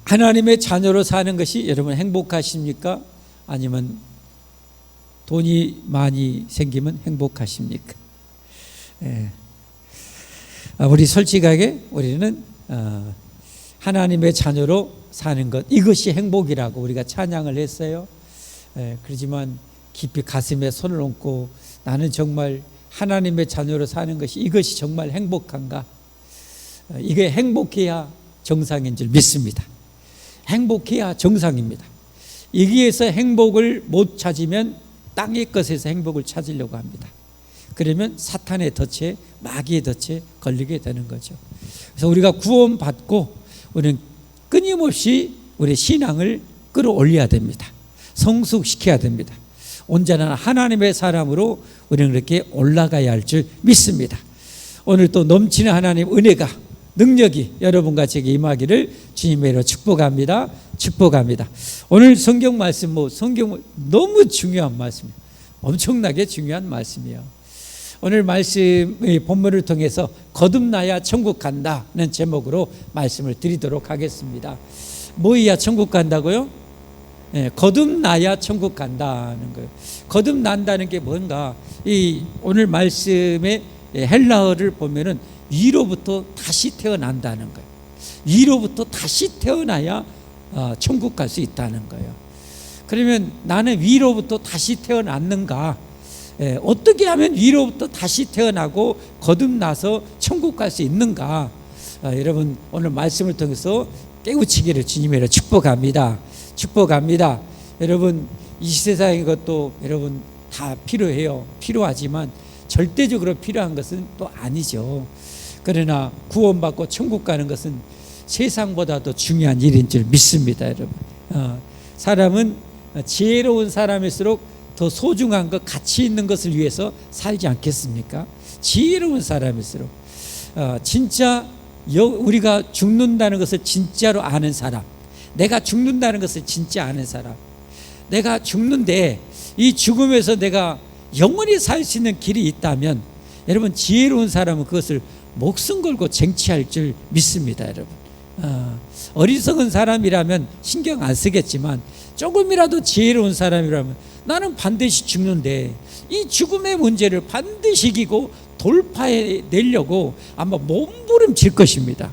하나님의 자녀로 사는 것이 여러분 행복하십니까? 아니면 돈이 많이 생기면 행복하십니까? 우리 솔직하게 우리는 하나님의 자녀로 사는 것, 이것이 행복이라고 우리가 찬양을 했어요. 그렇지만 깊이 가슴에 손을 얹고 나는 정말 하나님의 자녀로 사는 것이, 이것이 정말 행복한가? 이게 행복해야 정상인 줄 믿습니다. 행복해야 정상입니다. 여기에서 행복을 못 찾으면 땅의 것에서 행복을 찾으려고 합니다. 그러면 사탄의 덫에, 마귀의 덫에 걸리게 되는 거죠. 그래서 우리가 구원받고 우리는 끊임없이 우리 신앙을 끌어올려야 됩니다. 성숙시켜야 됩니다. 온전한 하나님의 사람으로 우리는 그렇게 올라가야 할 줄 믿습니다. 오늘 또 넘치는 하나님 은혜가, 능력이 여러분과 제게 임하기를 주님의 이름으로 축복합니다. 축복합니다. 오늘 성경 말씀, 성경 너무 중요한 말씀이에요. 엄청나게 중요한 말씀이에요. 오늘 말씀의 본문을 통해서 거듭나야 천국 간다는 제목으로 말씀을 드리도록 하겠습니다. 뭐야 천국 간다고요? 거듭나야 천국 간다는 거예요. 거듭난다는 게 뭔가, 이 오늘 말씀의 헬라어를 보면은 위로부터 다시 태어난다는 거예요. 위로부터 다시 태어나야 천국 갈 수 있다는 거예요. 그러면 나는 위로부터 다시 태어났는가? 어떻게 하면 위로부터 다시 태어나고 거듭나서 천국 갈 수 있는가? 여러분 오늘 말씀을 통해서 깨우치기를 주님으로 축복합니다. 축복합니다. 여러분 이 세상의 것도 여러분 다 필요해요. 필요하지만 절대적으로 필요한 것은 또 아니죠. 그러나 구원받고 천국 가는 것은 세상보다도 중요한 일인 줄 믿습니다. 여러분 사람은 지혜로운 사람일수록 더 소중한 것, 가치 있는 것을 위해서 살지 않겠습니까? 지혜로운 사람일수록 진짜 우리가 죽는다는 것을 진짜로 아는 사람, 내가 죽는다는 것을 진짜 아는 사람, 내가 죽는데 이 죽음에서 내가 영원히 살 수 있는 길이 있다면 여러분 지혜로운 사람은 그것을 목숨 걸고 쟁취할 줄 믿습니다. 여러분 어리석은 사람이라면 신경 안 쓰겠지만 조금이라도 지혜로운 사람이라면 나는 반드시 죽는데 이 죽음의 문제를 반드시 이기고 돌파해내려고 아마 몸부림칠 것입니다.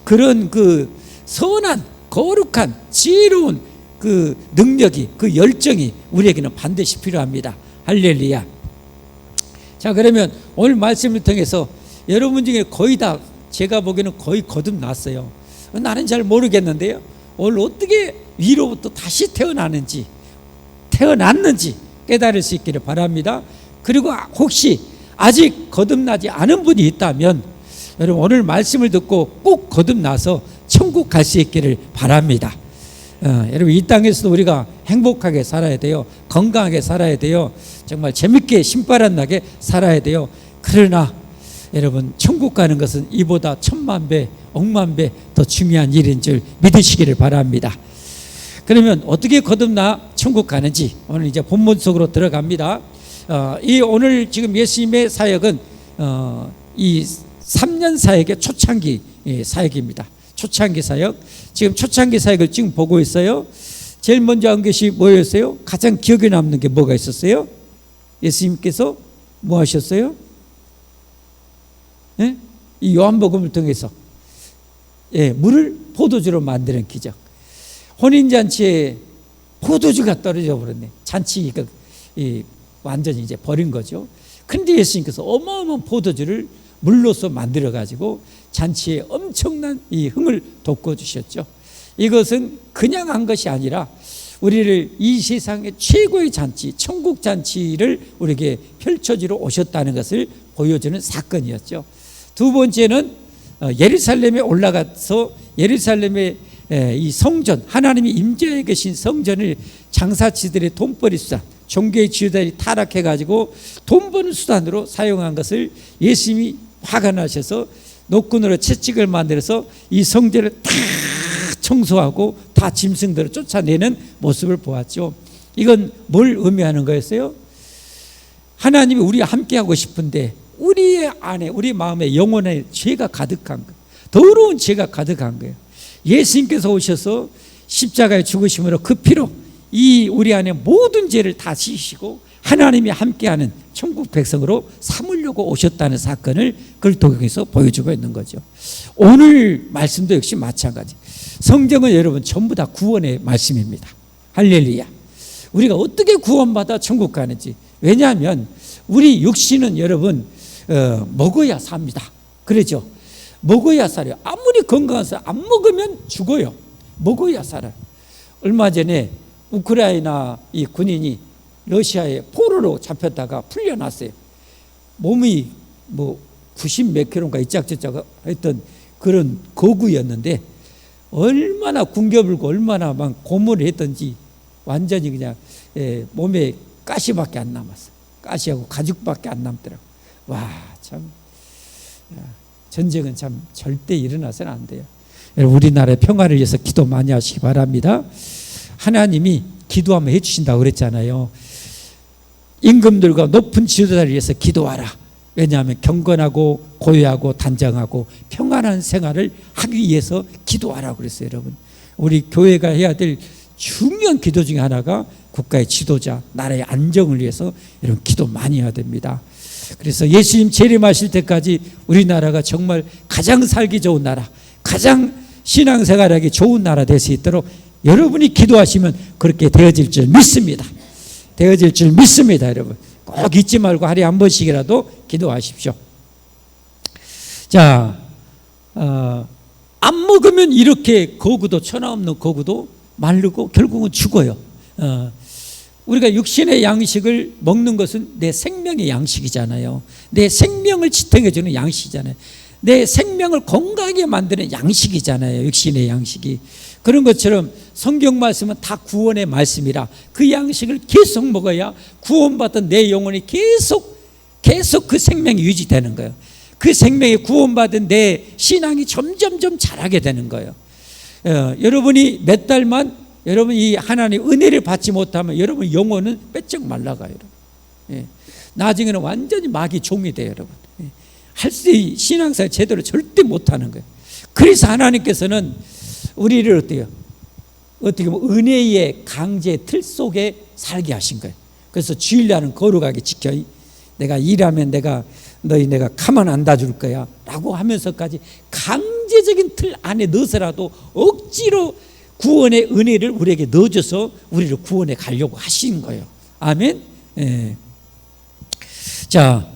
그런 그 선한 거룩한 지혜로운 그 능력이, 그 열정이 우리에게는 반드시 필요합니다. 할렐루야. 자, 그러면 오늘 말씀을 통해서 여러분 중에 거의 다, 제가 보기에는 거의 거듭났어요. 나는 잘 모르겠는데요, 오늘 어떻게 위로부터 다시 태어났는지 깨달을 수 있기를 바랍니다. 그리고 혹시 아직 거듭나지 않은 분이 있다면 여러분 오늘 말씀을 듣고 꼭 거듭나서 천국 갈 수 있기를 바랍니다. 여러분 이 땅에서도 우리가 행복하게 살아야 돼요. 건강하게 살아야 돼요. 정말 재밌게 신바람 나게 살아야 돼요. 그러나 여러분 천국 가는 것은 이보다 천만 배, 억만 배 더 중요한 일인 줄 믿으시기를 바랍니다. 그러면 어떻게 거듭나 천국 가는지 오늘 이제 본문 속으로 들어갑니다. 이 오늘 지금 예수님의 사역은 이 3년 사역의 초창기 사역입니다. 초창기 사역. 지금 초창기 사역을 지금 보고 있어요. 제일 먼저 한 것이 뭐였어요? 가장 기억에 남는 게 뭐가 있었어요? 예수님께서 뭐 하셨어요? 이 요한복음을 통해서 물을 포도주로 만드는 기적. 혼인잔치에 포도주가 떨어져 버렸네. 잔치가 완전히 이제 버린 거죠. 그런데 예수님께서 어마어마한 포도주를 물로서 만들어 가지고 잔치에 엄청난 이 흥을 돋궈주셨죠. 이것은 그냥 한 것이 아니라 우리를 이 세상의 최고의 잔치, 천국 잔치를 우리에게 펼쳐주러 오셨다는 것을 보여주는 사건이었죠. 두 번째는 예루살렘에 올라가서 예루살렘의 이 성전, 하나님이 임재해 계신 성전을 장사치들의 돈벌이 수단, 종교의 지도자들이 타락해가지고 돈 버는 수단으로 사용한 것을 예수님이 화가 나셔서 노끈으로 채찍을 만들어서 이 성전을 다 청소하고 다 짐승들을 쫓아내는 모습을 보았죠. 이건 뭘 의미하는 거였어요? 하나님이 우리와 함께하고 싶은데 우리의 안에, 우리 마음에 영혼에 죄가 가득한 거예요. 더러운 죄가 가득한 거예요. 예수님께서 오셔서 십자가에 죽으심으로 그 피로 이 우리 안에 모든 죄를 다 씻으시고 하나님이 함께하는 천국 백성으로 삼으려고 오셨다는 사건을 그걸 통해서 보여주고 있는 거죠. 오늘 말씀도 역시 마찬가지. 성경은 여러분 전부 다 구원의 말씀입니다. 할렐루야. 우리가 어떻게 구원받아 천국 가는지. 왜냐하면 우리 육신은 여러분 먹어야 삽니다. 그러죠. 먹어야 살아요. 아무리 건강해서 안 먹으면 죽어요. 먹어야 살아요. 얼마 전에 우크라이나 이 군인이 러시아에 포로로 잡혔다가 풀려났어요. 몸이 뭐 90 몇 킬로인가 이짝저짝 했던 그런 거구였는데 얼마나 궁겨불고 얼마나 막 고문을 했던지 완전히 그냥 몸에 가시밖에 안 남았어요. 가시하고 가죽밖에 안 남더라고요. 와, 참 전쟁은 참 절대 일어나서는 안 돼요. 우리나라의 평화를 위해서 기도 많이 하시기 바랍니다. 하나님이 기도하면 해주신다고 그랬잖아요. 임금들과 높은 지도자를 위해서 기도하라. 왜냐하면 경건하고 고요하고 단정하고 평안한 생활을 하기 위해서 기도하라고 그랬어요. 여러분, 우리 교회가 해야 될 중요한 기도 중에 하나가 국가의 지도자, 나라의 안정을 위해서 이런 기도 많이 해야 됩니다. 그래서 예수님 재림하실 때까지 우리나라가 정말 가장 살기 좋은 나라, 가장 신앙생활하기 좋은 나라 될 수 있도록 여러분이 기도하시면 그렇게 되어질 줄 믿습니다. 되어질 줄 믿습니다. 여러분 꼭 잊지 말고 하루에 한 번씩이라도 기도하십시오. 자, 안 먹으면 이렇게 거구도, 천하 없는 거구도 마르고 결국은 죽어요. 우리가 육신의 양식을 먹는 것은 내 생명의 양식이잖아요. 내 생명을 지탱해주는 양식이잖아요. 내 생명을 건강하게 만드는 양식이잖아요. 육신의 양식이. 그런 것처럼 성경 말씀은 다 구원의 말씀이라 그 양식을 계속 먹어야 구원받은 내 영혼이 계속 그 생명이 유지되는 거예요. 그 생명이 구원받은 내 신앙이 점점점 자라게 되는 거예요. 여러분이 몇 달만 여러분 이 하나님의 은혜를 받지 못하면 여러분 영혼은 빼쩍 말라가요. 나중에는 완전히 마귀 종이 돼요. 여러분 할 수 있는 신앙생활 제대로 절대 못하는 거예요. 그래서 하나님께서는 우리를 어떻게 보면 은혜의 강제 틀 속에 살게 하신 거예요. 그래서 주일날은 거룩하게 지켜. 내가 일하면 내가 가만 안 놔줄 거야 라고 하면서까지 강제적인 틀 안에 넣어서라도 억지로 구원의 은혜를 우리에게 넣어줘서 우리를 구원해 가려고 하신 거예요. 아멘. 자,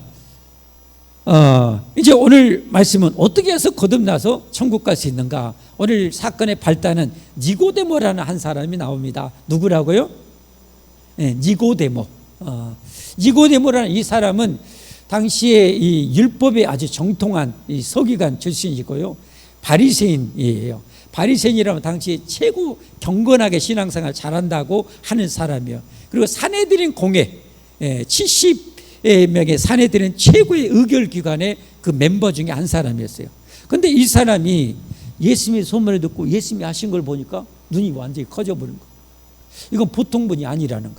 이제 오늘 말씀은 어떻게 해서 거듭나서 천국 갈 수 있는가. 오늘 사건의 발단은 니고데모라는 한 사람이 나옵니다. 누구라고요? 니고데모. 니고데모라는 이 사람은 당시에 이 율법에 아주 정통한 이 서기관 출신이고요. 바리새인이에요. 바리새인이라면 당시에 최고 경건하게 신앙생활 잘한다고 하는 사람이에요. 그리고 산헤드린 공회 70명의 산헤드린 최고의 의결기관의 그 멤버 중에 한 사람이었어요. 그런데 이 사람이 예수님의 소문을 듣고 예수님이 하신 걸 보니까 눈이 완전히 커져버린 거예요. 이건 보통 분이 아니라는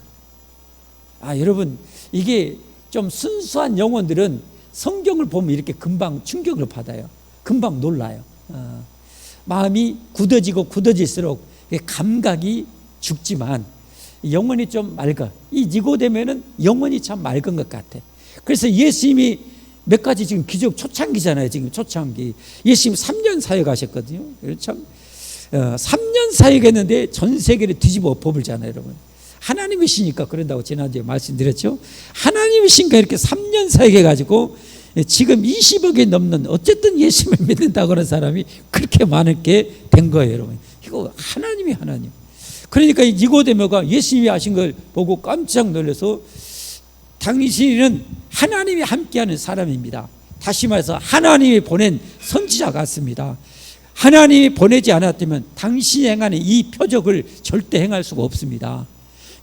거예요. 여러분 이게 좀 순수한 영혼들은 성경을 보면 이렇게 금방 충격을 받아요. 금방 놀라요. 마음이 굳어질수록 감각이 죽지만 영혼이 좀 맑아. 이 니고데모는 영혼이 참 맑은 것 같아. 그래서 예수님이 몇 가지 지금 기적 초창기잖아요. 지금 초창기. 예수님 3년 사역하셨거든요. 참 3년 사역했는데 전 세계를 뒤집어 엎어버리잖아요, 여러분. 하나님이시니까 그런다고 지난주에 말씀드렸죠. 하나님이신가 이렇게 3년 사역해가지고 지금 20억이 넘는 어쨌든 예수님을 믿는다고 하는 사람이 그렇게 많게 된 거예요, 여러분. 이거 하나님. 그러니까 이 니고데모가 예수님이 하신 걸 보고 깜짝 놀라서 당신은 하나님이 함께하는 사람입니다. 다시 말해서 하나님이 보낸 선지자 같습니다. 하나님이 보내지 않았다면 당신이 행하는 이 표적을 절대 행할 수가 없습니다.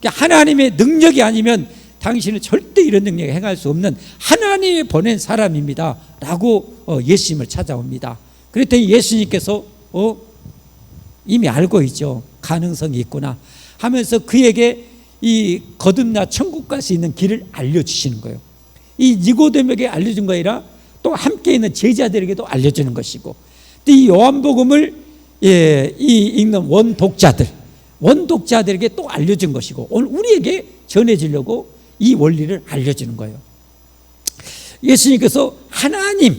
그러니까 하나님의 능력이 아니면 당신은 절대 이런 능력을 행할 수 없는 하나님이 보낸 사람입니다 라고 예수님을 찾아옵니다. 그랬더니 예수님께서 이미 알고 있죠. 가능성이 있구나 하면서 그에게 이 거듭나 천국 갈 수 있는 길을 알려주시는 거예요. 이 니고데모에게 알려준 거 아니라 또 함께 있는 제자들에게도 알려주는 것이고, 이 요한복음을 이 읽는 원독자들에게 또 알려준 것이고 오늘 우리에게 전해지려고 이 원리를 알려주는 거예요. 예수님께서 하나님을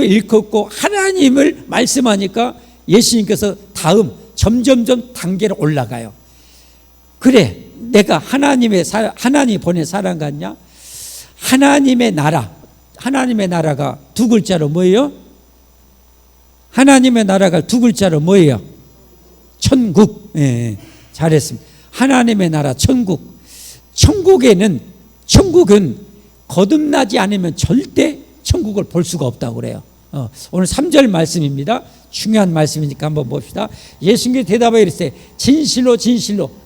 일컫고 하나님을 말씀하니까 예수님께서 다음 점점점 단계로 올라가요. 그래, 내가 하나님이 보낸 사람 같냐? 하나님의 나라가 두 글자로 뭐예요? 하나님의 나라가 두 글자로 뭐예요? 천국. 예, 잘했습니다. 하나님의 나라 천국. 천국은 거듭나지 않으면 절대 천국을 볼 수가 없다고 그래요. 오늘 3절 말씀입니다. 중요한 말씀이니까 한번 봅시다. 예수님께 대답하여 이르시되 진실로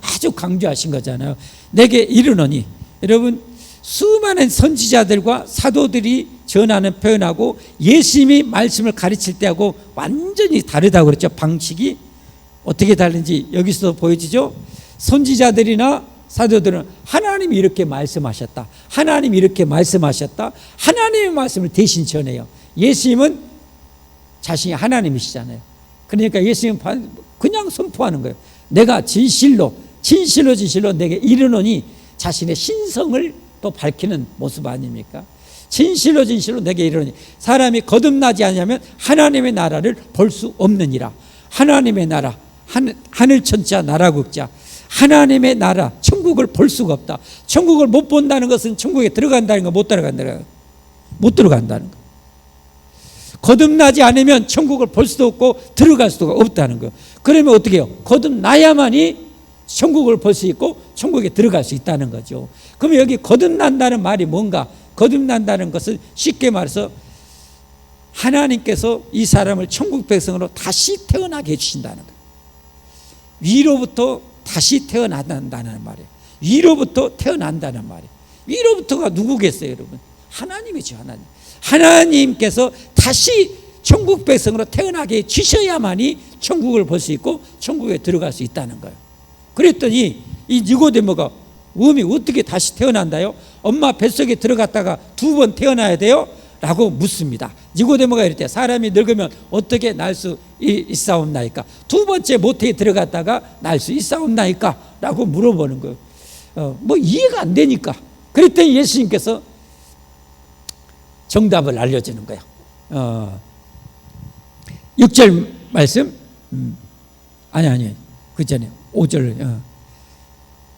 아주 강조하신 거잖아요. 내게 이르노니. 여러분, 수많은 선지자들과 사도들이 전하는 표현하고 예수님이 말씀을 가르칠 때하고 완전히 다르다고 그랬죠. 방식이 어떻게 다른지 여기서 보여지죠. 선지자들이나 사도들은 하나님이 이렇게 말씀하셨다, 하나님이 이렇게 말씀하셨다, 하나님의 말씀을 대신 전해요. 예수님은 자신이 하나님이시잖아요. 그러니까 예수님은 그냥 선포하는 거예요. 내가 진실로 내게 이르노니, 자신의 신성을 또 밝히는 모습 아닙니까? 진실로 내게 이르노니 사람이 거듭나지 않으면 하나님의 나라를 볼 수 없느니라. 하나님의 나라, 하늘천자 나라국자, 하나님의 나라 천국을 볼 수가 없다. 천국을 못 본다는 것은 천국에 들어간다는 거, 못 들어간다는 거. 거듭나지 않으면 천국을 볼 수도 없고 들어갈 수가 없다는 거예요. 그러면 어떻게 해요? 거듭나야만이 천국을 볼 수 있고 천국에 들어갈 수 있다는 거죠. 그러면 여기 거듭난다는 말이 뭔가? 거듭난다는 것은 쉽게 말해서 하나님께서 이 사람을 천국 백성으로 다시 태어나게 해주신다는 거예요. 위로부터 다시 태어난다는 말이에요. 위로부터 태어난다는 말이에요. 위로부터가 누구겠어요, 여러분? 하나님이죠, 하나님. 하나님께서 다시 천국 백성으로 태어나게 해주셔야만이 천국을 볼 수 있고 천국에 들어갈 수 있다는 거예요. 그랬더니 이 니고데모가 몸이 어떻게 다시 태어난다요? 엄마 뱃속에 들어갔다가 2번 태어나야 돼요? 라고 묻습니다. 니고데모가 이럴 때 사람이 늙으면 어떻게 날 수 있사옵나이까? 2번째 모태에 들어갔다가 날 수 있사옵나이까? 라고 물어보는 거예요. 뭐 이해가 안 되니까. 그랬더니 예수님께서 정답을 알려주는 거예요. 6절 말씀. 아니 그 전에 5절.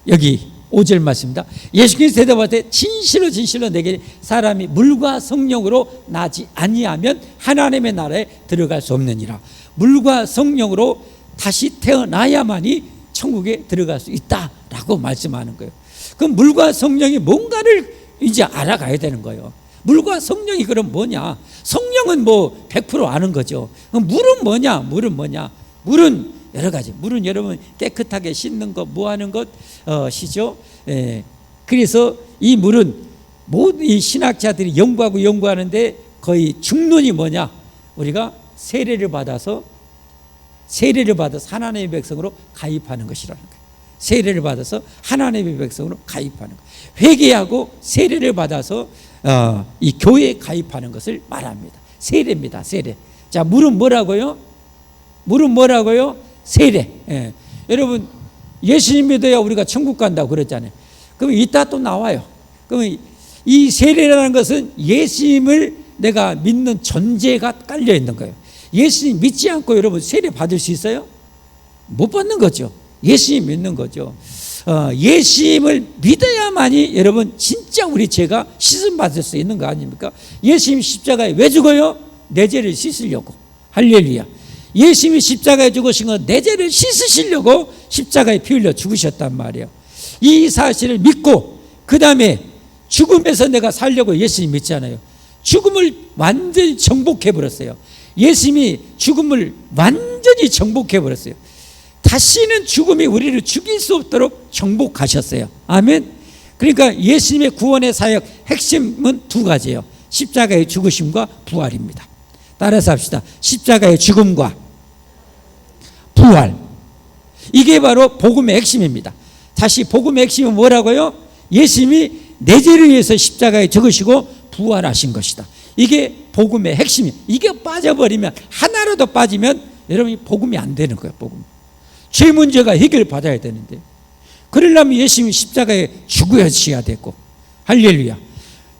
여기 5절 말씀입니다. 예수께서 대답하되 진실로 내게 사람이 물과 성령으로 나지 아니하면 하나님의 나라에 들어갈 수 없느니라. 물과 성령으로 다시 태어나야만이 천국에 들어갈 수 있다라고 말씀하는 거예요. 그럼 물과 성령이 뭔가를 이제 알아가야 되는 거예요. 물과 성령이 그럼 뭐냐? 성령은 뭐 100% 아는 거죠. 물은 뭐냐? 물은 여러 가지. 물은 여러분 깨끗하게 씻는 것, 뭐 하는 것이죠. 그래서 이 물은 모든 이 신학자들이 연구하는데 거의 중론이 뭐냐? 우리가 세례를 받아서 하나님의 백성으로 가입하는 것이라는 거예요. 세례를 받아서 하나님의 백성으로 가입하는 것. 회개하고 세례를 받아서 이 교회에 가입하는 것을 말합니다. 세례입니다. 세례. 자, 물은 뭐라고요? 세례. 여러분, 예수님 믿어야 우리가 천국 간다고 그랬잖아요. 그럼 이따 또 나와요. 그러면 이 세례라는 것은 예수님을 내가 믿는 전제가 깔려 있는 거예요. 예수님 믿지 않고 여러분 세례 받을 수 있어요? 못 받는 거죠. 예수님 믿는 거죠. 예수님을 믿어야만이 여러분 진짜 우리 죄가 씻음 받을 수 있는 거 아닙니까? 예수님 십자가에 왜 죽어요? 내 죄를 씻으려고. 할렐루야. 예수님이 십자가에 죽으신 건 내 죄를 씻으시려고 십자가에 피 흘려 죽으셨단 말이에요. 이 사실을 믿고 그 다음에 죽음에서 내가 살려고 예수님 믿잖아요. 죽음을 완전히 정복해버렸어요. 예수님이 죽음을 완전히 정복해버렸어요. 다시는 죽음이 우리를 죽일 수 없도록 정복하셨어요. 아멘. 그러니까 예수님의 구원의 사역 핵심은 2가지예요. 십자가의 죽으심과 부활입니다. 따라서 합시다. 십자가의 죽음과 부활. 이게 바로 복음의 핵심입니다. 다시 복음의 핵심은 뭐라고요? 예수님이 내 죄를 위해서 십자가에 죽으시고 부활하신 것이다. 이게 복음의 핵심이. 이게 빠져버리면, 하나라도 빠지면 여러분이 복음이 안 되는 거예요. 복음. 죄 문제가 해결받아야 되는데, 그러려면 예수님이 십자가에 죽으셔야 되고. 할렐루야.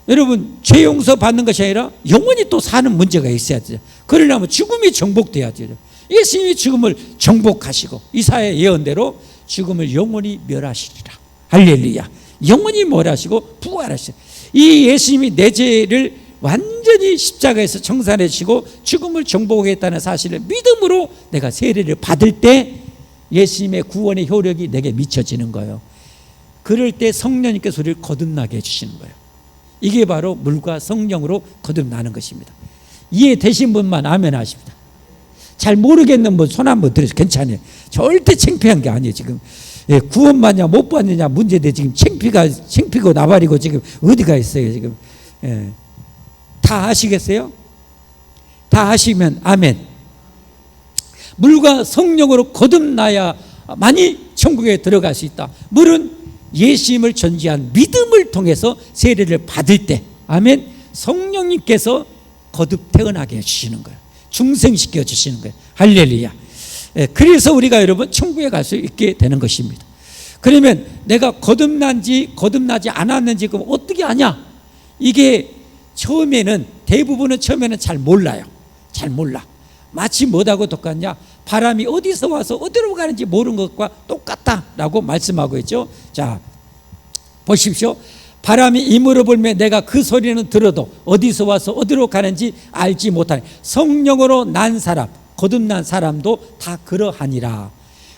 여러분, 죄 용서 받는 것이 아니라 영원히 또 사는 문제가 있어야죠. 그러려면 죽음이 정복돼야죠. 예수님이 죽음을 정복하시고 이사야 예언대로 죽음을 영원히 멸하시리라. 할렐루야. 영원히 멸하시고 부활하시고, 이 예수님이 내 죄를 완전히 십자가에서 청산해 주시고 죽음을 정복했다는 사실을 믿음으로 내가 세례를 받을 때 예수님의 구원의 효력이 내게 미쳐지는 거예요. 그럴 때 성령님께서 우리를 거듭나게 해주시는 거예요. 이게 바로 물과 성령으로 거듭나는 것입니다. 이해되신 분만 아멘 하십니다. 잘 모르겠는 분 손 한번 들으세요. 괜찮아요. 절대 창피한 게 아니에요. 지금 구원 받냐 못 받느냐 문제돼. 지금 창피고 나발이고 지금 어디가 있어요. 지금 다 아시겠어요? 다 아시면 아멘. 물과 성령으로 거듭나야만이 천국에 들어갈 수 있다. 물은 예수님을 전제한 믿음을 통해서 세례를 받을 때, 아멘, 성령님께서 거듭 태어나게 해주시는 거예요. 중생시켜 주시는 거예요. 할렐루야. 그래서 우리가 여러분 천국에 갈 수 있게 되는 것입니다. 그러면 내가 거듭난지 거듭나지 않았는지 그럼 어떻게 아냐? 이게 대부분은 처음에는 잘 몰라요. 잘 몰라. 마치 뭐하고 똑같냐? 바람이 어디서 와서 어디로 가는지 모르는 것과 똑같다라고 말씀하고 있죠. 자, 보십시오. 바람이 이물어 불면 내가 그 소리는 들어도 어디서 와서 어디로 가는지 알지 못하네. 성령으로 난 사람, 거듭난 사람도 다 그러하니라.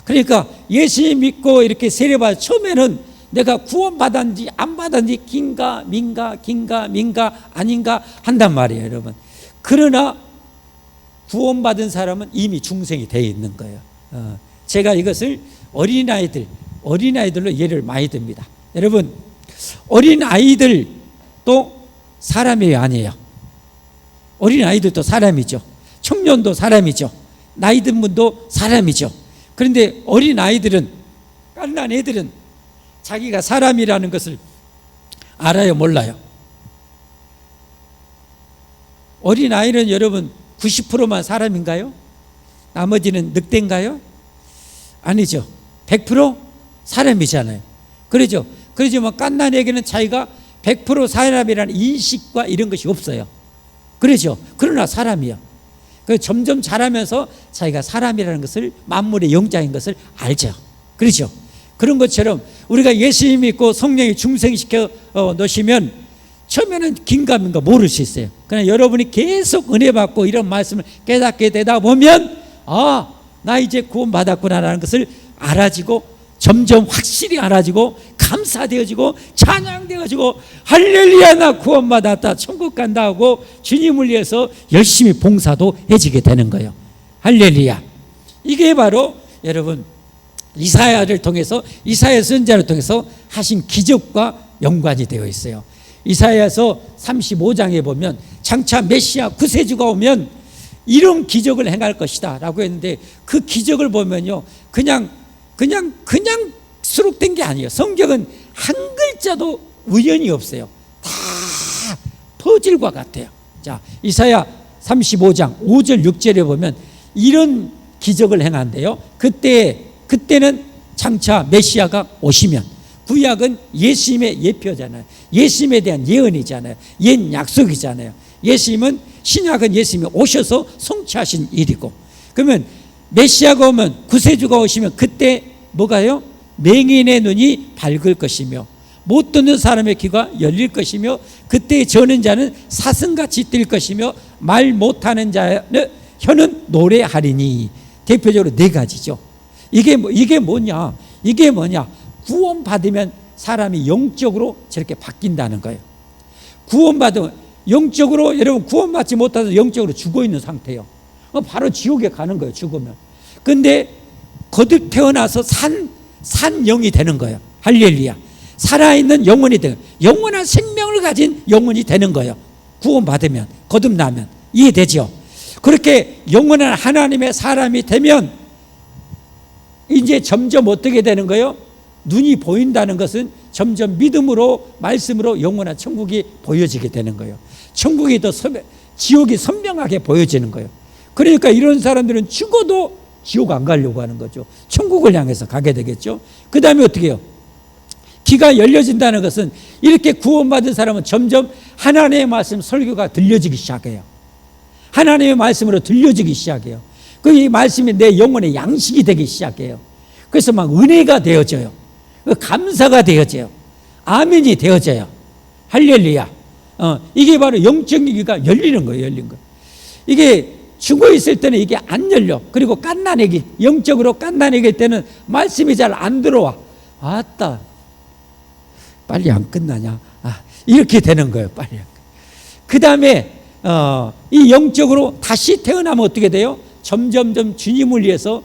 그러니까 예수님 믿고 이렇게 세례받아 처음에는 내가 구원받았는지 안 받았는지 긴가 민가 아닌가 한단 말이에요, 여러분. 그러나 구원받은 사람은 이미 중생이 되어 있는 거예요. 제가 이것을 어린아이들로 예를 많이 듭니다. 여러분, 어린아이들도 사람이에요, 아니에요? 어린아이들도 사람이죠. 청년도 사람이죠. 나이 든 분도 사람이죠. 그런데 어린아이들은, 갓난 애들은 자기가 사람이라는 것을 알아요, 몰라요? 어린아이는 여러분 90%만 사람인가요? 나머지는 늑대인가요? 아니죠. 100% 사람이잖아요. 그러죠. 그러지만 갓난에게는 자기가 100% 사람이라는 인식과 이런 것이 없어요. 그러죠. 그러나 사람이요. 점점 자라면서 자기가 사람이라는 것을, 만물의 영장인 것을 알죠. 그렇죠. 그런 것처럼 우리가 예수님 믿고 성령이 중생시켜 놓으시면 처음에는 긴가민가 모를 수 있어요. 그러나 여러분이 계속 은혜 받고 이런 말씀을 깨닫게 되다 보면, 아, 나 이제 구원받았구나라는 것을 알아지고, 점점 확실히 알아지고 감사되어지고 찬양되어지고, 할렐루야 나 구원받았다 천국 간다 하고 주님을 위해서 열심히 봉사도 해지게 되는 거예요. 할렐루야. 이게 바로 여러분 이사야를 통해서, 이사야 선지자를 통해서 하신 기적과 연관이 되어 있어요. 이사야서 35장에 보면 장차 메시아 구세주가 오면 이런 기적을 행할 것이다 라고 했는데, 그 기적을 보면요 그냥 수록된 게 아니에요. 성경은 한 글자도 우연이 없어요. 다 퍼즐과 같아요. 자, 이사야 35장 5절 6절에 보면 이런 기적을 행한대요. 그때는 장차 메시아가 오시면, 구약은 예수님의 예표잖아요. 예수님에 대한 예언이잖아요. 옛 약속이잖아요. 예수님은, 신약은 예수님이 오셔서 성취하신 일이고, 그러면 메시아가 오면, 구세주가 오시면 그때 뭐가요? 맹인의 눈이 밝을 것이며 못 듣는 사람의 귀가 열릴 것이며, 그때 저는 자는 사슴같이 뛸 것이며 말 못하는 자는 혀는 노래하리니. 대표적으로 네 가지죠. 이게 뭐냐? 구원받으면 사람이 영적으로 저렇게 바뀐다는 거예요. 구원받으면 영적으로, 여러분 구원받지 못해서 영적으로 죽어있는 상태예요. 바로 지옥에 가는 거예요, 죽으면. 근데 거듭 태어나서 산 영이 되는 거예요. 할렐루야. 살아있는 영혼이 되는, 영원한 생명을 가진 영혼이 되는 거예요. 구원받으면, 거듭나면. 이해되죠? 그렇게 영원한 하나님의 사람이 되면 이제 점점 어떻게 되는 거예요? 눈이 보인다는 것은 점점 믿음으로, 말씀으로 영원한 천국이 보여지게 되는 거예요. 천국이 더 지옥이 선명하게 보여지는 거예요. 그러니까 이런 사람들은 죽어도 지옥 안 가려고 하는 거죠. 천국을 향해서 가게 되겠죠. 그 다음에 어떻게 해요? 귀가 열려진다는 것은 이렇게 구원받은 사람은 점점 하나님의 말씀 설교가 들려지기 시작해요. 하나님의 말씀으로 들려지기 시작해요. 그 말씀이 내 영혼의 양식이 되기 시작해요. 그래서 막 은혜가 되어져요. 감사가 되어져요. 아멘이 되어져요. 할렐루야. 이게 바로 영적 귀가 열리는 거예요. 열린 거. 이게 죽어 있을 때는 이게 안 열려. 그리고 깐난애기, 영적으로 깐난애기일 때는 말씀이 잘 안 들어와. 아따, 빨리 안 끝나냐? 이렇게 되는 거예요. 빨리. 그 다음에 이 영적으로 다시 태어나면 어떻게 돼요? 점점점 주님을 위해서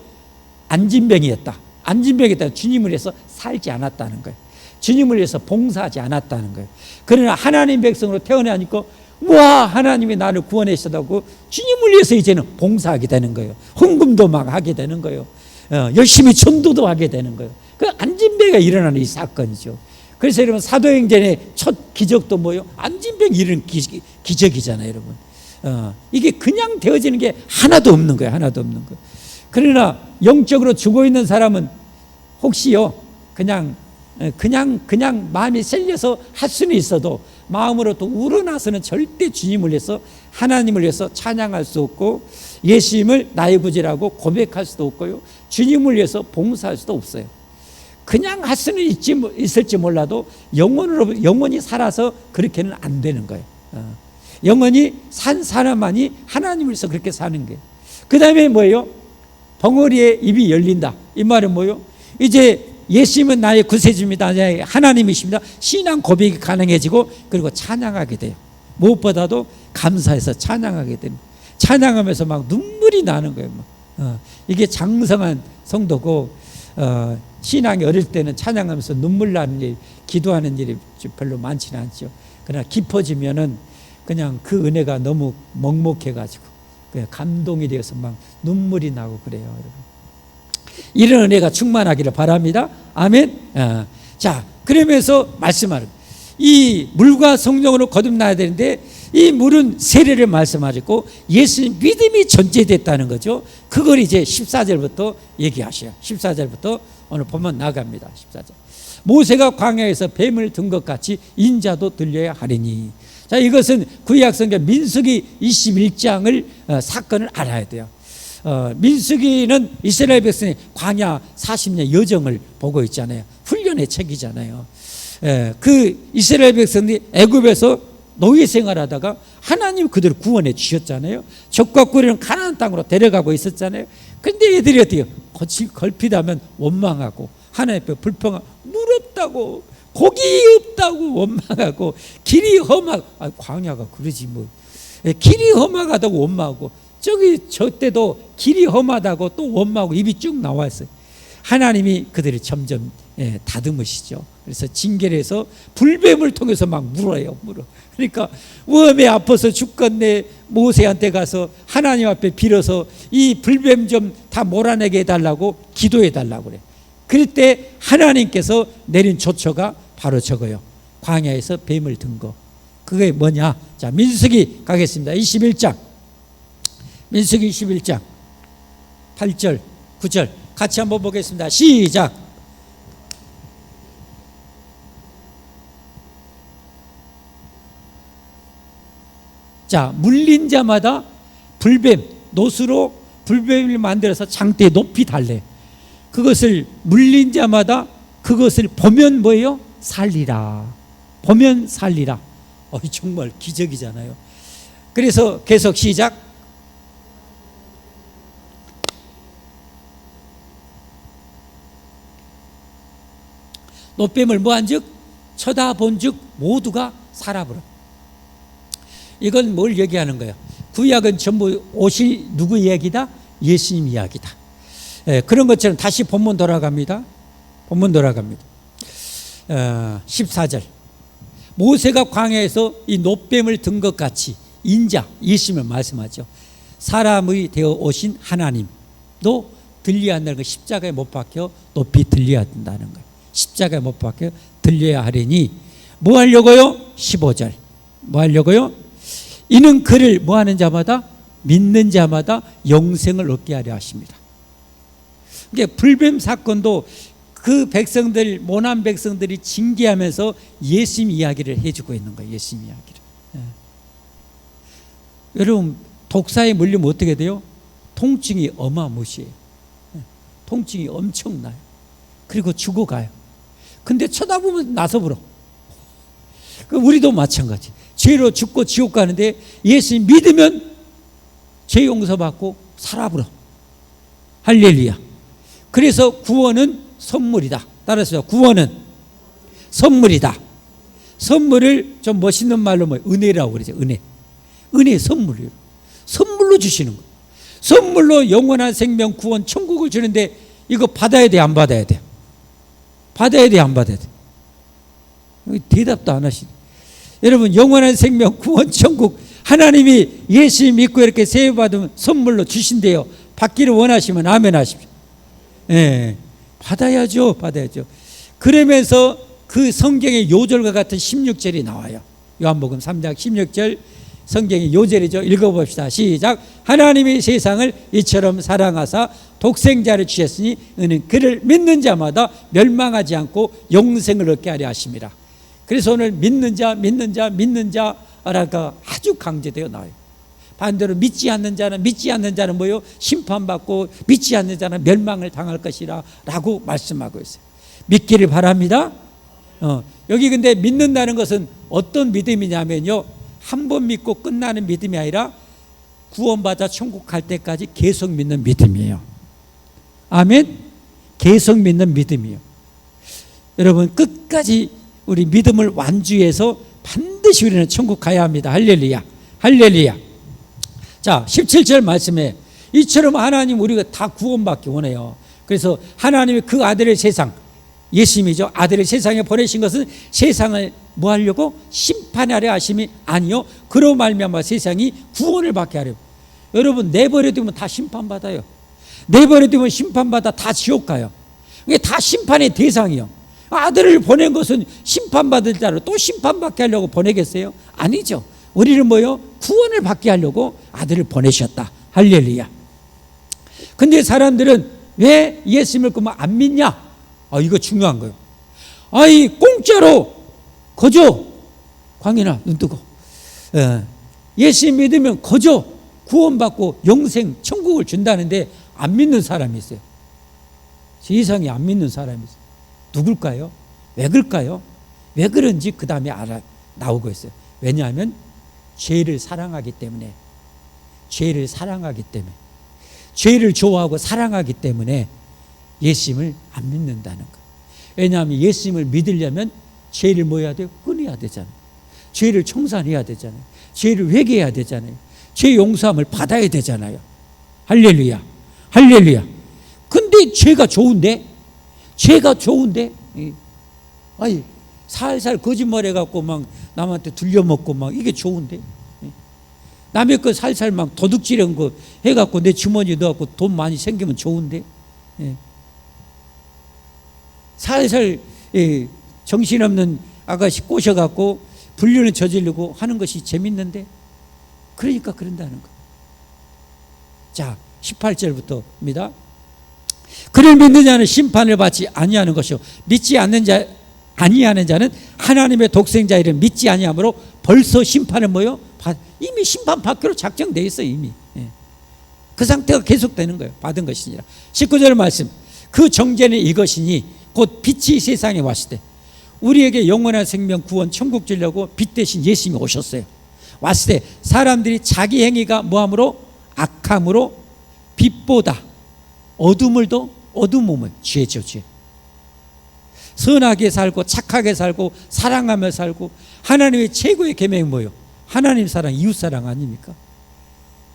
안진병이었다. 안진병이었다. 주님을 위해서 살지 않았다는 거예요. 주님을 위해서 봉사하지 않았다는 거예요. 그러나 하나님 백성으로 태어나니까 와, 하나님이 나를 구원해 주셨다고 주님을 위해서 이제는 봉사하게 되는 거예요. 헌금도 막 하게 되는 거예요. 열심히 전도도 하게 되는 거예요. 그 안진병이 일어나는 이 사건이죠. 그래서 여러분 사도행전의 첫 기적도 뭐예요? 안진병이 일어나는 기적이잖아요, 여러분. 이게 그냥 되어지는 게 하나도 없는 거예요. 하나도 없는 거예요. 그러나 영적으로 죽어 있는 사람은 혹시요, 그냥 마음이 셀려서 할 수는 있어도 마음으로 또 우러나서는 절대 주님을 위해서, 하나님을 위해서 찬양할 수 없고 예수님을 나의 구주라고 고백할 수도 없고요, 주님을 위해서 봉사할 수도 없어요. 그냥 할 수는 있을지 몰라도 영원히 살아서 그렇게는 안 되는 거예요. 영원히 산 사람만이 하나님을 위해서 그렇게 사는 거예요. 그 다음에 뭐예요? 벙어리의 입이 열린다. 이 말은 뭐예요? 이제 예수님은 나의 구세주입니다. 하나님이십니다. 신앙 고백이 가능해지고 그리고 찬양하게 돼요. 무엇보다도 감사해서 찬양하게 됩니다. 찬양하면서 막 눈물이 나는 거예요. 이게 장성한 성도고, 신앙이 어릴 때는 찬양하면서 눈물 나는 일, 기도하는 일이 별로 많지는 않죠. 그러나 깊어지면은 그냥 그 은혜가 너무 먹먹해가지고 그냥 감동이 되어서 막 눈물이 나고 그래요, 여러분. 이런 은혜가 충만하기를 바랍니다. 아멘. 자, 그러면서 말씀하는 이 물과 성령으로 거듭나야 되는데 이 물은 세례를 말씀하셨고 예수님 믿음이 전제됐다는 거죠. 그걸 이제 14절부터 얘기하셔요. 14절부터 오늘 보면 나갑니다. 14절. 모세가 광야에서 뱀을 든 것 같이 인자도 들려야 하리니. 자, 이것은 구약성경 민수기 21장을 사건을 알아야 돼요. 민수기는 이스라엘 백성의 광야 40년 여정을 보고 있잖아요. 훈련의 책이잖아요. 그 이스라엘 백성들이 애굽에서 노예 생활하다가 하나님 그들을 구원해 주셨잖아요. 적과 꿀이는 가나안 땅으로 데려가고 있었잖아요. 근데 얘들이 어때요? 걸핏하면 원망하고 하나님 앞에 불평하고 물 없다고 고기 없다고 원망하고 길이 험하고, 광야가 그러지 뭐, 길이 험하다고 원망하고 저 때도 길이 험하다고 또 원망하고 입이 쭉 나와 있어요. 하나님이 그들을 점점 다듬으시죠. 그래서 징계를 해서 불뱀을 통해서 막 물어요. 그러니까 웜에 아파서 죽겠네. 모세한테 가서 하나님 앞에 빌어서 이 불뱀 좀 다 몰아내게 해달라고 기도해 달라고 그래. 그럴 때 하나님께서 내린 조처가 바로 저거요. 광야에서 뱀을 든 거. 그게 뭐냐? 자, 민수기 가겠습니다. 21장. 민수기 21장 8절 9절 같이 한번 보겠습니다. 시작. 자, 물린 자마다 불뱀, 노수로 불뱀을 만들어서 장대에 높이 달래. 그것을 물린 자마다 그것을 보면 뭐예요? 살리라. 보면 살리라. 정말 기적이잖아요. 그래서 계속 시작. 노뱀을 뭐한즉 쳐다본즉 모두가 살아버려. 이건 뭘 얘기하는 거예요? 구약은 전부 오실 누구 이야기다? 예수님 이야기다. 그런 것처럼 다시 본문 돌아갑니다. 본문 돌아갑니다. 14절. 모세가 광야에서 이 노뱀을 든 것 같이 인자, 예수님을 말씀하죠. 사람의 되어 오신 하나님도 들려야 한다는 거. 십자가에 못 박혀 높이 들려야 된다는 거예요. 십자가에 못 박혀 들려야 하리니 뭐 하려고요? 15절. 뭐 하려고요? 이는 그를 뭐하는 자마다 믿는 자마다 영생을 얻게 하려 하십니다. 그러니까 불뱀 사건도 그 백성들, 모난 백성들이 징계하면서 예수님 이야기를 해주고 있는 거예요. 예수님 이야기를. 여러분, 독사에 물리면 어떻게 돼요? 통증이 어마무시해요. 통증이 엄청나요. 그리고 죽어가요. 근데 쳐다보면 나서불어. 우리도 마찬가지. 죄로 죽고 지옥 가는데 예수님 믿으면 죄 용서받고 살아불어. 할렐루야. 그래서 구원은 선물이다. 따라서 구원은 선물이다. 선물을 좀 멋있는 말로 은혜라고 그러죠. 은혜의 선물이에요. 선물로 주시는 거예요. 선물로 영원한 생명, 구원, 천국을 주는데 이거 받아야 돼, 안 받아야 돼? 받아야 돼, 안 받아야 돼? 대답도 안 하시네. 여러분, 영원한 생명, 구원, 천국, 하나님이 예수 믿고 이렇게 세례받으면 선물로 주신대요. 받기를 원하시면 아멘 하십시오. 예, 받아야죠. 그러면서 그 성경의 요절과 같은 16절이 나와요. 요한복음 3장 16절 성경의 요절이죠. 읽어봅시다. 시작. 하나님이 세상을 이처럼 사랑하사 독생자를 주셨으니 이는 그를 믿는 자마다 멸망하지 않고 영생을 얻게 하려 하십니다. 그래서 오늘 믿는 자라가 아주 강조되어 나와요. 반대로 믿지 않는 자는 뭐요? 심판받고 믿지 않는 자는 멸망을 당할 것이라 라고 말씀하고 있어요. 믿기를 바랍니다. 여기 근데 믿는다는 것은 어떤 믿음이냐면요, 한 번 믿고 끝나는 믿음이 아니라 구원받아 천국 갈 때까지 계속 믿는 믿음이에요. 아멘. 계속 믿는 믿음이에요. 여러분, 끝까지 우리 믿음을 완주해서 반드시 우리는 천국 가야 합니다. 할렐루야. 자, 17절 말씀에 이처럼 하나님 우리가 다 구원받기 원해요. 그래서 하나님이 그 아들의 세상, 예수님이죠. 아들의 세상에 보내신 것은 세상을 뭐 하려고? 심판하려 하심이 아니요, 그로 말미암아 세상이 구원을 받게 하려. 여러분, 내버려두면 다 심판받아요. 내버려두면 심판받아 다 지옥 가요. 이게 다 심판의 대상이요. 아들을 보낸 것은 심판받을 자로 또 심판받게 하려고 보내겠어요? 아니죠. 우리는 뭐요? 구원을 받게 하려고 아들을 보내셨다. 할렐루야. 근데 사람들은 왜 예수님을 그러면 안 믿냐? 이거 중요한 거예요. 공짜로 거저 광이나 눈 뜨고 예수님 믿으면 거저 구원받고 영생 천국을 준다는데 안 믿는 사람이 있어요. 세상에 안 믿는 사람이 있어요. 누굴까요? 왜 그럴까요? 왜 그런지 그 다음에 나오고 있어요. 왜냐하면 죄를 사랑하기 때문에, 죄를 좋아하고 사랑하기 때문에 예수님을 안 믿는다는 거예요. 왜냐하면 예수님을 믿으려면 죄를 뭐 해야 돼요? 끊어야 되잖아요. 죄를 청산해야 되잖아요. 죄를 회개해야 되잖아요. 죄 용서함을 받아야 되잖아요. 할렐루야. 근데 죄가 좋은데 살살 거짓말해갖고 막 남한테 들려먹고 막 이게 좋은데, 남의 거 살살 막 도둑질한 거 해갖고 내 주머니에 넣어갖고 돈 많이 생기면 좋은데, 살살 정신없는 아가씨 꼬셔갖고 불륜을 저지르고 하는 것이 재밌는데, 그러니까 그런다는 거. 자, 18절부터입니다. 그를 믿는 자는 심판을 받지 아니하는 것이요, 믿지 아니하는 자는 하나님의 독생자 이름 믿지 아니하므로 벌써 심판은 뭐요? 이미 심판 받기로 작정되어 있어요. 이미. 그 상태가 계속되는 거예요. 받은 것이니라. 19절 말씀. 그 정죄는 이것이니 곧 빛이 세상에 왔을 때 우리에게 영원한 생명, 구원, 천국 주려고 빛 대신 예수님이 오셨어요. 왔을 때 사람들이 자기 행위가 뭐함으로? 악함으로 빛보다 어둠을 더 어둠을 죄죠. 죄. 선하게 살고 착하게 살고 사랑하며 살고, 하나님의 최고의 계명이 뭐예요? 하나님 사랑, 이웃 사랑 아닙니까?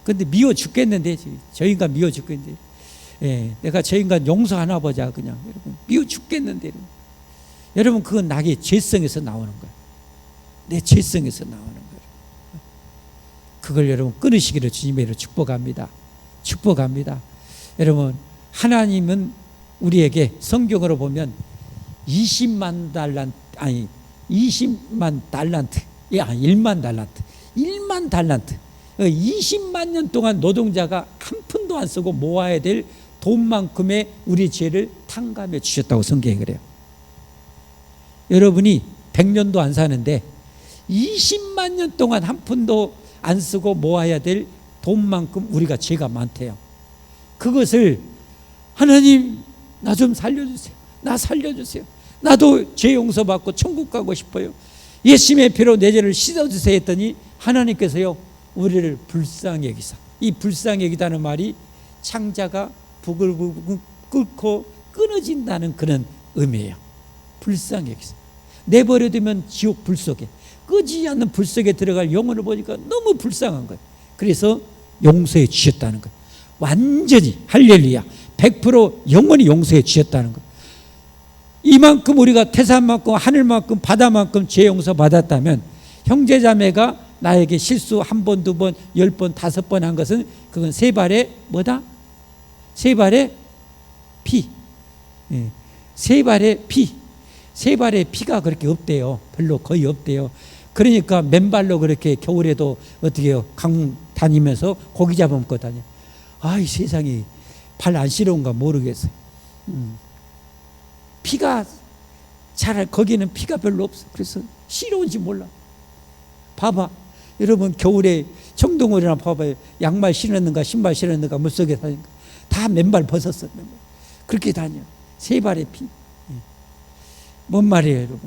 근데 미워 죽겠는데, 저 인간 미워 죽겠는데, 내가 저 인간 용서하나 보자, 그냥. 여러분, 미워 죽겠는데. 여러분, 그건 나의 죄성에서 나오는 거예요. 내 죄성에서 나오는 거예요. 그걸 여러분 끊으시기를 주님의 이름으로 축복합니다. 여러분, 하나님은 우리에게 성경으로 보면 1만 달란트, 1만 20만 달란트, 20만 년 동안 노동자가 한 푼도 안 쓰고 모아야 될 돈만큼의 우리 죄를 탕감해 주셨다고 성경이 그래요. 여러분이 100년도 안 사는데 20만 년 동안 한 푼도 안 쓰고 모아야 될 돈만큼 우리가 죄가 많대요. 그것을 하나님 나 좀 살려주세요. 나 살려주세요. 나도 죄 용서받고 천국 가고 싶어요. 예수님의 피로 내 죄를 씻어주세요 했더니 하나님께서요 우리를 불쌍히 여기사, 이 불쌍히 여기다는 말이 창자가 부글부글 끓고 끊어진다는 그런 의미예요. 불쌍히 여기사. 내버려두면 지옥 불 속에, 끄지 않는 불 속에 들어갈 영혼을 보니까 너무 불쌍한 거예요. 그래서 용서해 주셨다는 거예요. 완전히 할렐루야 100% 영원히 용서해 주셨다는 거예요. 이만큼 우리가 태산만큼 하늘만큼 바다만큼 죄 용서 받았다면 형제자매가 나에게 실수 한 번, 두 번, 10번, 5번 한 것은 그건 세 발의 뭐다? 세 발의 피. 세 발의 피. 세 발의 피가 그렇게 없대요. 별로 거의 없대요. 그러니까 맨발로 그렇게 겨울에도 어떻게 해요? 강 다니면서 고기 잡아먹고 다녀. 아, 이 세상이 발 안 시려운가 모르겠어요. 피가 잘 거기는 피가 별로 없어. 그래서 시려운지 몰라. 봐봐. 여러분 겨울에 청동을이나 봐봐요. 양말 신었는가 신발 신었는가 물속에 다니는가 다 맨발 벗었어. 맨발. 그렇게 다녀. 세 발의 피. 뭔 말이에요 여러분?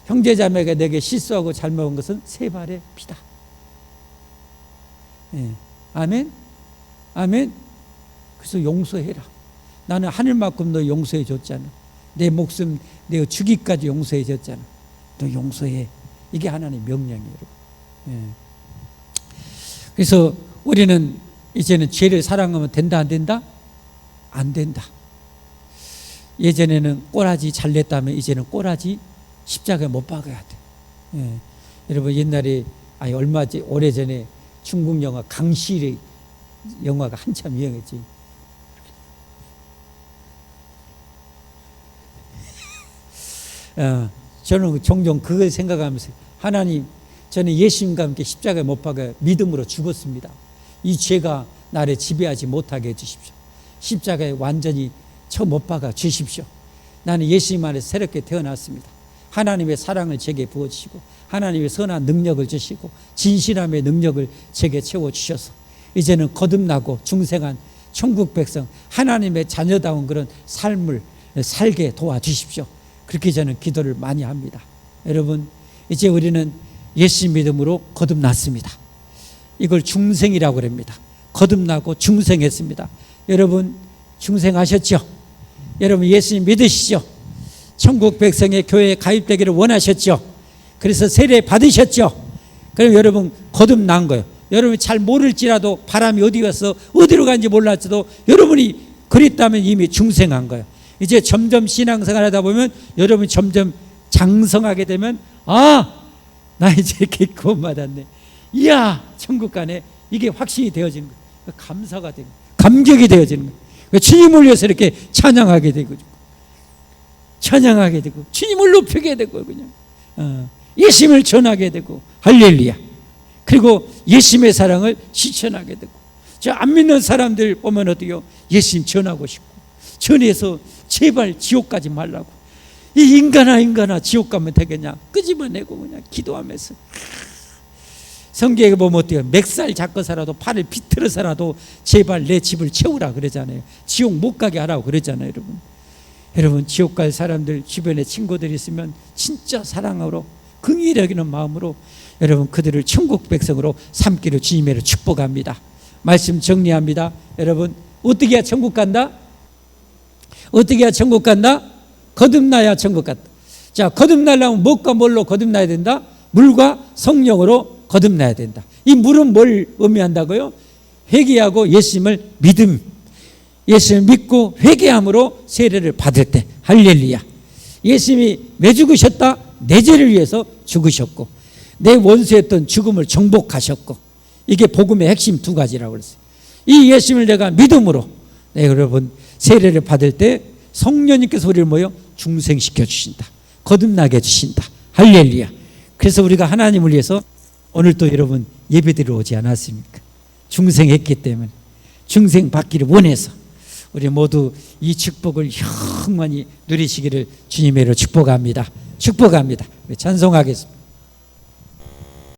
형제자매가 내게 실수하고 잘못한 것은 세 발의 피다. 아멘? 아멘? 그래서 용서해라. 나는 하늘만큼 너 용서해 줬잖아. 내 목숨 내 죽이까지 용서해 줬잖아. 너 용서해. 이게 하나님의 명령이에요 여러분. 그래서 우리는 이제는 죄를 사랑하면 된다 안 된다? 안 된다. 예전에는 꼬라지 잘 냈다면 이제는 꼬라지 십자가에 못 박아야 돼. 여러분 옛날에 오래전에 중국 영화 강실의 영화가 한참 유행했지. 저는 종종 그걸 생각하면서 하나님 저는 예수님과 함께 십자가에 못 박아 믿음으로 죽었습니다. 이 죄가 나를 지배하지 못하게 해주십시오. 십자가에 완전히 쳐 못 박아 주십시오. 나는 예수님 안에서 새롭게 태어났습니다. 하나님의 사랑을 제게 부어주시고 하나님의 선한 능력을 주시고 진실함의 능력을 제게 채워주셔서 이제는 거듭나고 중생한 천국 백성 하나님의 자녀다운 그런 삶을 살게 도와주십시오. 그렇게 저는 기도를 많이 합니다. 여러분 이제 우리는 예수 믿음으로 거듭났습니다. 이걸 중생이라고 합니다. 거듭나고 중생했습니다. 여러분 중생하셨죠? 여러분 예수님 믿으시죠? 천국 백성의 교회에 가입되기를 원하셨죠? 그래서 세례 받으셨죠? 그럼 여러분 거듭난 거예요. 여러분이 잘 모를지라도 바람이 어디 가서 어디로 간지 몰랐어도 여러분이 그랬다면 이미 중생한 거예요. 이제 점점 신앙생활 하다 보면 여러분이 점점 장성하게 되면 나 이제 이렇게 구원받았네. 이야 천국 가네. 이게 확신이 되어지는 거예요. 감사가 되고 감격이 되어지는 거예요. 주님을 위해서 이렇게 찬양하게 되고 주님을 높이게 되고 그냥 예수님을 전하게 되고 할렐루야. 그리고 예수님의 사랑을 실천하게 되고 저 안 믿는 사람들 보면 어때요? 예수님 전하고 싶고 전해서 제발 지옥 가지 말라고. 이 인간아 지옥 가면 되겠냐? 끄집어내고 그냥 기도하면서 성경에 보면 어때요? 맥살 잡고서라도 팔을 비틀어서라도 제발 내 집을 채우라 그러잖아요. 지옥 못 가게 하라고 그러잖아요. 여러분 지옥 갈 사람들 주변에 친구들이 있으면 진짜 사랑으로 긍휼히 여기는 마음으로 여러분 그들을 천국 백성으로 삼기를 주님으로 축복합니다. 말씀 정리합니다. 여러분 어떻게 해야 천국 간다? 어떻게 해야 천국 간다? 거듭나야 천국 간다. 자, 거듭나려면 무엇과 뭘로 거듭나야 된다? 물과 성령으로 거듭나야 된다. 이 물은 뭘 의미한다고요? 회개하고 예수님을 믿음, 예수님을 믿고 회개함으로 세례를 받을 때 할렐루야. 예수님이 왜 죽으셨다? 내 죄를 위해서 죽으셨고 내 원수였던 죽음을 정복하셨고 이게 복음의 핵심 두 가지라고 그랬어요. 이 예수님을 내가 믿음으로 여러분 세례를 받을 때 성령님께서 우리를 뭐요? 중생시켜 주신다. 거듭나게 해주신다. 할렐루야. 그래서 우리가 하나님을 위해서 오늘 또 여러분 예배드리러 오지 않았습니까? 중생했기 때문에 중생 받기를 원해서 우리 모두 이 축복을 영원히 누리시기를 주님의 이름으로 축복합니다. 축복합니다. 찬송하겠습니다.